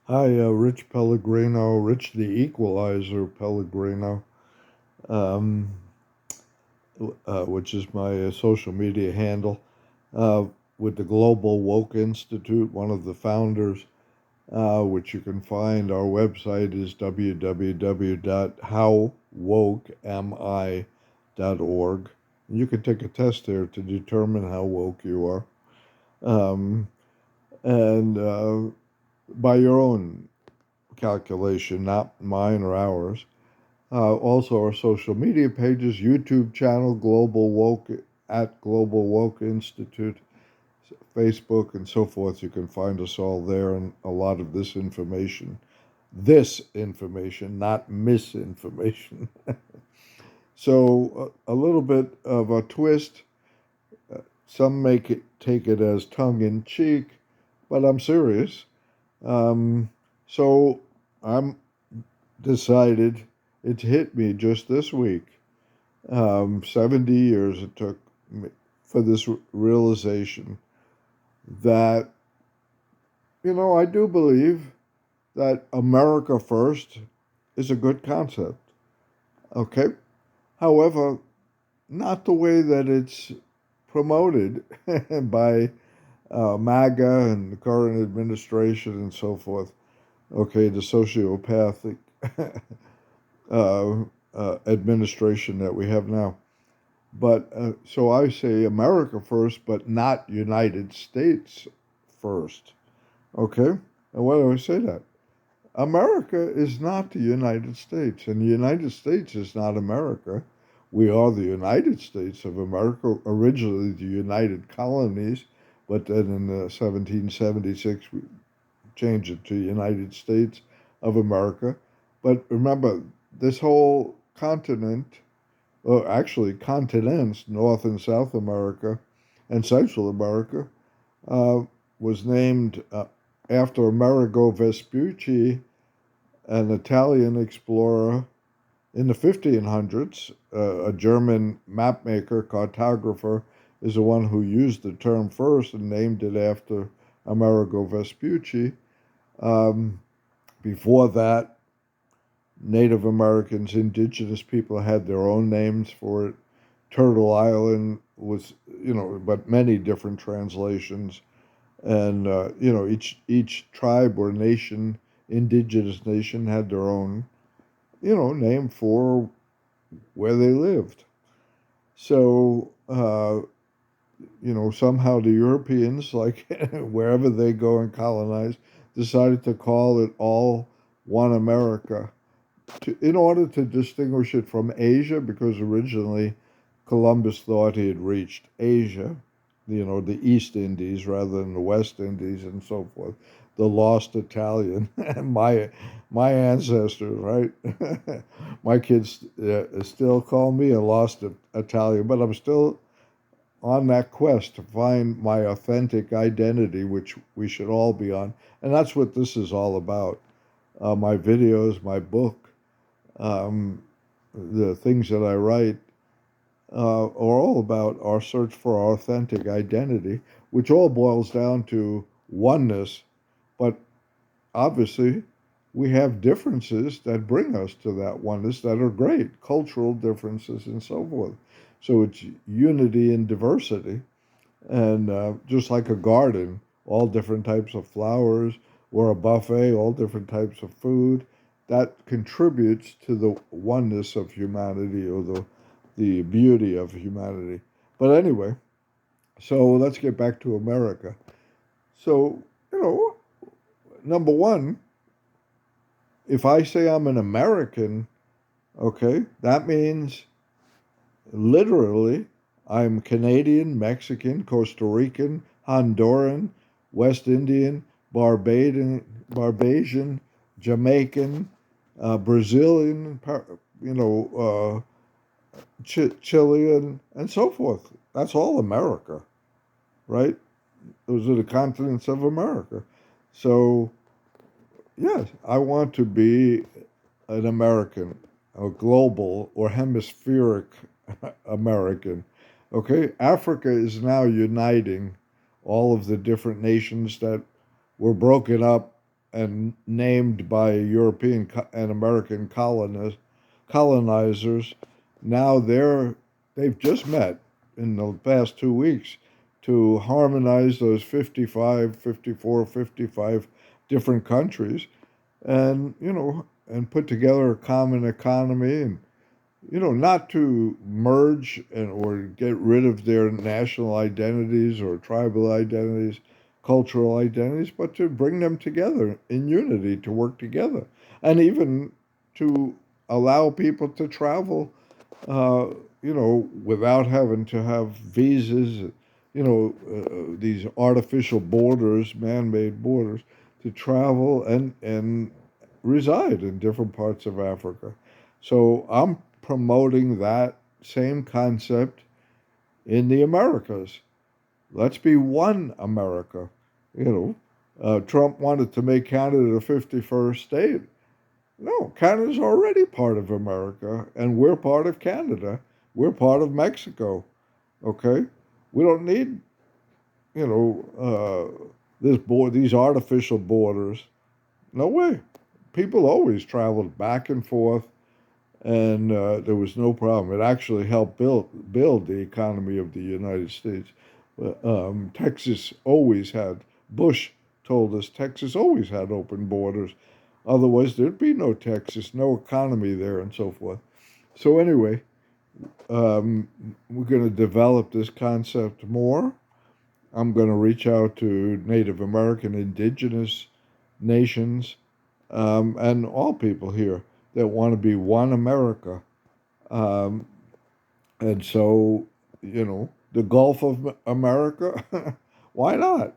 Hi, Rich Pellegrino, Rich the Equalizer Pellegrino, um, which is my social media handle, uh, with the Global Woke Institute, one of the founders, which you can find. Our website is www.howwokemi.org. You can take a test there to determine how woke you are. Um, and by your own calculation, not mine or ours. Also, our social media pages, YouTube channel, Global Woke at Global Woke Institute, Facebook, and so forth. You can find us all there, and a lot of this information. This information, not misinformation. So, a little bit of a twist. Some take it as tongue in cheek, but I'm serious. Um, so, I'm decided. It hit me just this week. 70 years it took me for this realization that, I do believe that America first is a good concept. Okay. However, not the way that it's promoted by MAGA and the current administration and so forth. Okay, the sociopathic uh, administration that we have now. But so I say America first, but not United States first. Okay? And why do I say that? America is not the United States, and the United States is not America. We are the United States of America, originally the United Colonies, but then in 1776 we changed it to United States of America. But remember, this whole continent, or actually continents, North and South America and Central America, uh, was named after Amerigo Vespucci, an Italian explorer in the 1500s. A German mapmaker, cartographer, is the one who used the term first and named it after Amerigo Vespucci. Um, Before that, Native Americans, indigenous people had their own names for it. Turtle Island was, but many different translations, and each tribe or nation, indigenous nation, had their own, name for where they lived. So, somehow the Europeans, like wherever they go and colonize, decided to call it all one America in order to distinguish it from Asia, because originally Columbus thought he had reached Asia, the East Indies rather than the West Indies and so forth. The lost Italian, my ancestors, right? My kids still call me a lost Italian, but I'm still on that quest to find my authentic identity, which we should all be on, and that's what this is all about. My videos, my book, um, the things that I write are all about our search for our authentic identity, which all boils down to oneness. But obviously, we have differences that bring us to that oneness that are great, cultural differences and so forth. So it's unity in diversity. And just like a garden, all different types of flowers, or a buffet, all different types of food, that contributes to the oneness of humanity, or the beauty of humanity. But anyway, so let's get back to America. So, number one, if I say I'm an American, okay, that means literally I'm Canadian, Mexican, Costa Rican, Honduran, West Indian, Barbadian, Jamaican, Brazilian, Chilean, and so forth. That's all America, right? Those are the continents of America. So, yes, I want to be an American, a global or hemispheric American. Okay, Africa is now uniting all of the different nations that were broken up and named by European and American colonizers. Now they've just met in the past 2 weeks to harmonize those 55, 54, 55 different countries, and and put together a common economy, and not to merge and or get rid of their national identities or tribal identities, cultural identities, but to bring them together in unity, to work together, and even to allow people to travel, uh, without having to have visas, these artificial borders, man-made borders, to travel and reside in different parts of Africa. So I'm promoting that same concept in the Americas. Let's be one America. Trump wanted to make Canada the 51st state. No, Canada's already part of America, and we're part of Canada. We're part of Mexico. Okay, we don't need these artificial borders. No way. People always traveled back and forth, and there was no problem. It actually helped build the economy of the United States. Texas always had. Bush told us Texas always had open borders. Otherwise, there'd be no Texas, no economy there, and so forth. So anyway, we're going to develop this concept more. I'm going to reach out to Native American, indigenous nations, and all people here that want to be one America. Um, and so, the Gulf of America, why not?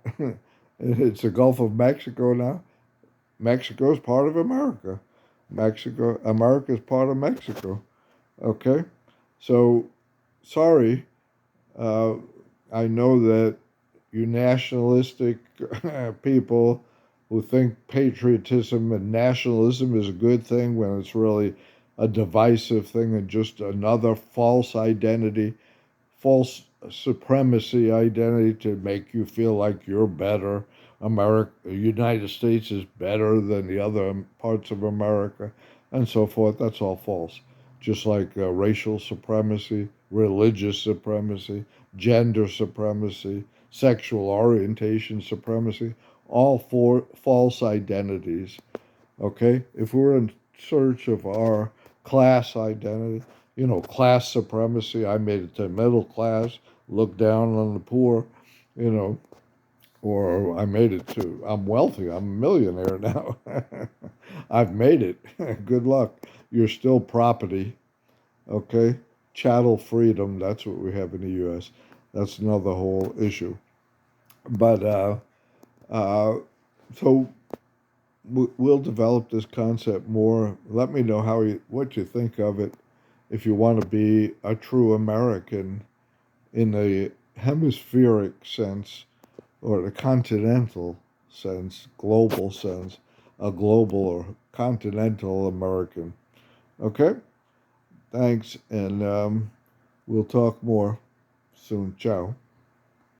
It's the Gulf of Mexico now. Mexico is part of America. America is part of Mexico. Okay? So, sorry, uh, I know that you nationalistic people who think patriotism and nationalism is a good thing when it's really a divisive thing and just another false identity, false supremacy identity to make you feel like you're better. United States is better than the other parts of America, and so forth. That's all false. Just like racial supremacy, religious supremacy, gender supremacy, sexual orientation supremacy, all four false identities. Okay? If we're in search of our class identity, class supremacy, I made it to middle class, look down on the poor, you know, or I made it to, I'm wealthy, I'm a millionaire now. I've made it. Good luck. You're still property. Okay? Chattel freedom, that's what we have in the U.S. That's another whole issue. But uh, so we'll develop this concept more. Let me know what you think of it. If you want to be a true American in the hemispheric sense or the continental sense, global sense, a global or continental American. Okay? Thanks, and we'll talk more soon. Ciao.